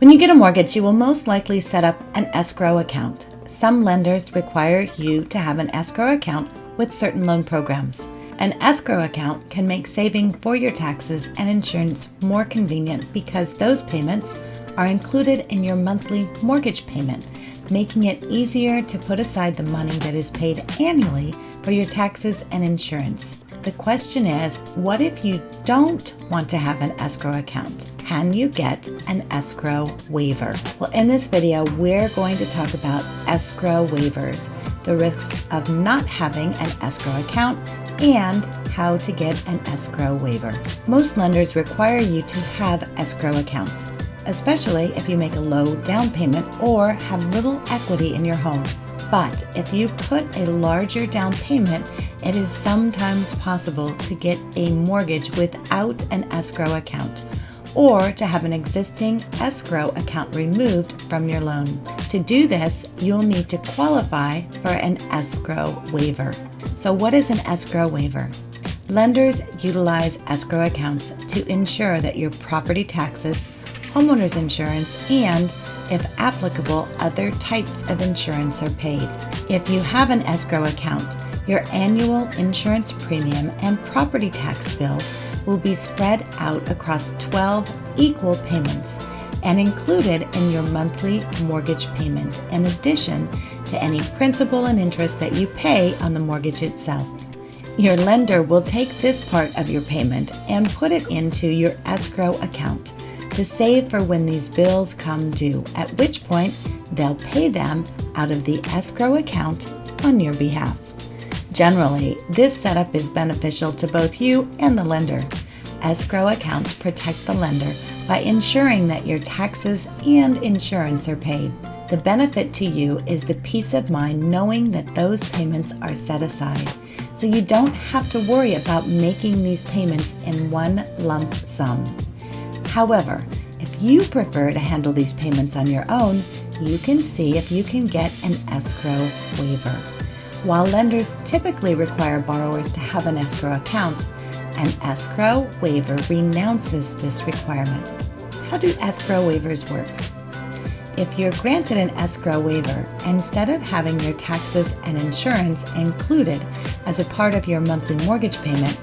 When you get a mortgage, you will most likely set up an escrow account. Some lenders require you to have an escrow account with certain loan programs. An escrow account can make saving for your taxes and insurance more convenient because those payments are included in your monthly mortgage payment, making it easier to put aside the money that is paid annually for your taxes and insurance. The question is, what if you don't want to have an escrow account? Can you get an escrow waiver? Well, in this video, we're going to talk about escrow waivers, the risks of not having an escrow account, and how to get an escrow waiver. Most lenders require you to have escrow accounts, especially if you make a low down payment or have little equity in your home. But if you put a larger down payment, it is sometimes possible to get a mortgage without an escrow account, or to have an existing escrow account removed from your loan. To do this, you'll need to qualify for an escrow waiver. So what is an escrow waiver? Lenders utilize escrow accounts to ensure that your property taxes, homeowners insurance, and, if applicable, other types of insurance are paid. If you have an escrow account, your annual insurance premium and property tax bill will be spread out across 12 equal payments and included in your monthly mortgage payment, in addition to any principal and interest that you pay on the mortgage itself. Your lender will take this part of your payment and put it into your escrow account to save for when these bills come due, at which point they'll pay them out of the escrow account on your behalf. Generally, this setup is beneficial to both you and the lender. Escrow accounts protect the lender by ensuring that your taxes and insurance are paid. The benefit to you is the peace of mind knowing that those payments are set aside, so you don't have to worry about making these payments in one lump sum. However, if you prefer to handle these payments on your own, you can see if you can get an escrow waiver. While lenders typically require borrowers to have an escrow account, an escrow waiver renounces this requirement. How do escrow waivers work? If you're granted an escrow waiver, instead of having your taxes and insurance included as a part of your monthly mortgage payment,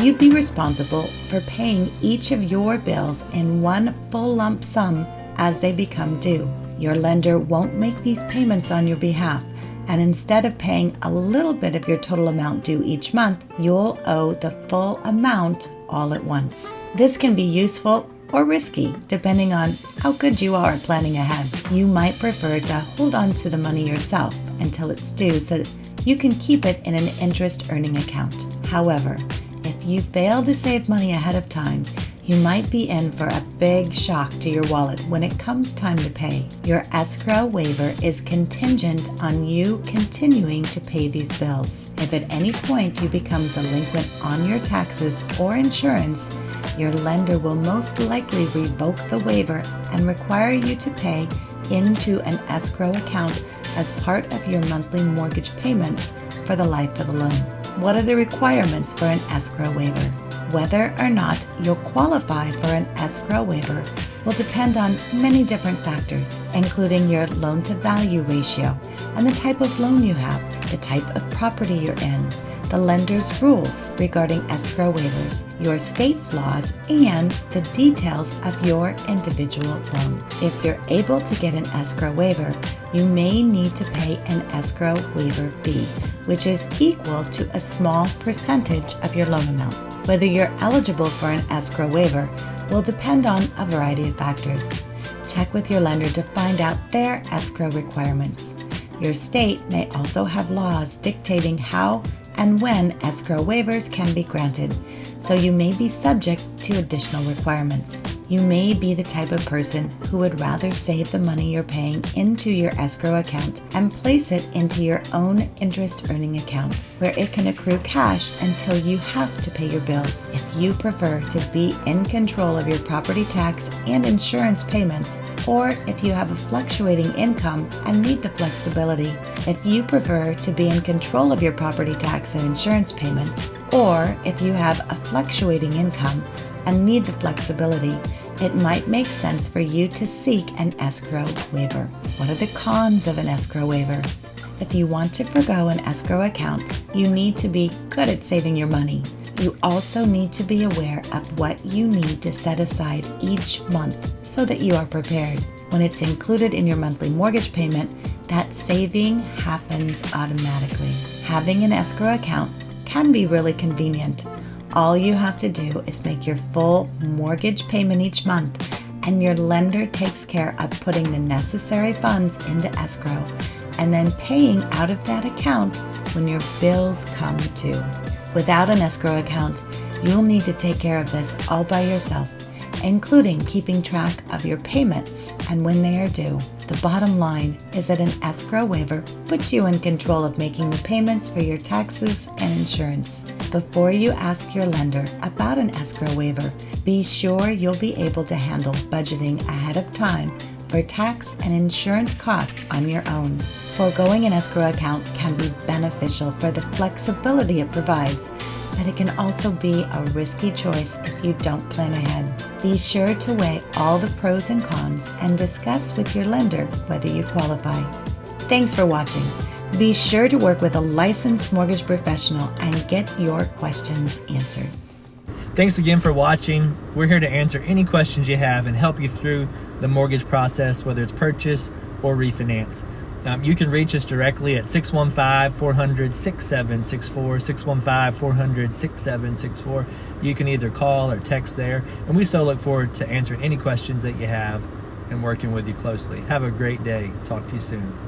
you'd be responsible for paying each of your bills in one full lump sum as they become due. Your lender won't make these payments on your behalf, and instead of paying a little bit of your total amount due each month, you'll owe the full amount all at once. This can be useful or risky, depending on how good you are at planning ahead. You might prefer to hold on to the money yourself until it's due so that you can keep it in an interest-earning account. However, if you fail to save money ahead of time, you might be in for a big shock to your wallet when it comes time to pay. Your escrow waiver is contingent on you continuing to pay these bills. If at any point you become delinquent on your taxes or insurance, your lender will most likely revoke the waiver and require you to pay into an escrow account as part of your monthly mortgage payments for the life of the loan. What are the requirements for an escrow waiver? Whether or not you'll qualify for an escrow waiver will depend on many different factors, including your loan-to-value ratio and the type of loan you have, the type of property you're in, the lender's rules regarding escrow waivers, your state's laws, and the details of your individual loan. If you're able to get an escrow waiver, you may need to pay an escrow waiver fee, which is equal to a small percentage of your loan amount. Whether you're eligible for an escrow waiver will depend on a variety of factors. Check with your lender to find out their escrow requirements. Your state may also have laws dictating how and when escrow waivers can be granted, so you may be subject to additional requirements. You may be the type of person who would rather save the money you're paying into your escrow account and place it into your own interest-earning account, where it can accrue cash until you have to pay your bills. If you prefer to be in control of your property tax and insurance payments, or if you have a fluctuating income and need the flexibility, if you prefer to be in control of your property tax and insurance payments, or if you have a fluctuating income and need the flexibility, it might make sense for you to seek an escrow waiver. What are the cons of an escrow waiver? If you want to forgo an escrow account, you need to be good at saving your money. You also need to be aware of what you need to set aside each month so that you are prepared. When it's included in your monthly mortgage payment, that saving happens automatically. Having an escrow account can be really convenient. All you have to do is make your full mortgage payment each month, and your lender takes care of putting the necessary funds into escrow and then paying out of that account when your bills come due. Without an escrow account, you'll need to take care of this all by yourself, including keeping track of your payments and when they are due. The bottom line is that an escrow waiver puts you in control of making the payments for your taxes and insurance. Before you ask your lender about an escrow waiver, be sure you'll be able to handle budgeting ahead of time for tax and insurance costs on your own. Foregoing an escrow account can be beneficial for the flexibility it provides, but it can also be a risky choice if you don't plan ahead. Be sure to weigh all the pros and cons and discuss with your lender whether you qualify. Thanks for watching. Be sure to work with a licensed mortgage professional and get your questions answered. Thanks again for watching. We're here to answer any questions you have and help you through the mortgage process, whether it's purchase or refinance. You can reach us directly at 615-400-6764, 615-400-6764. You can either call or text there, and we so look forward to answering any questions that you have and working with you closely. Have a great day. Talk to you soon.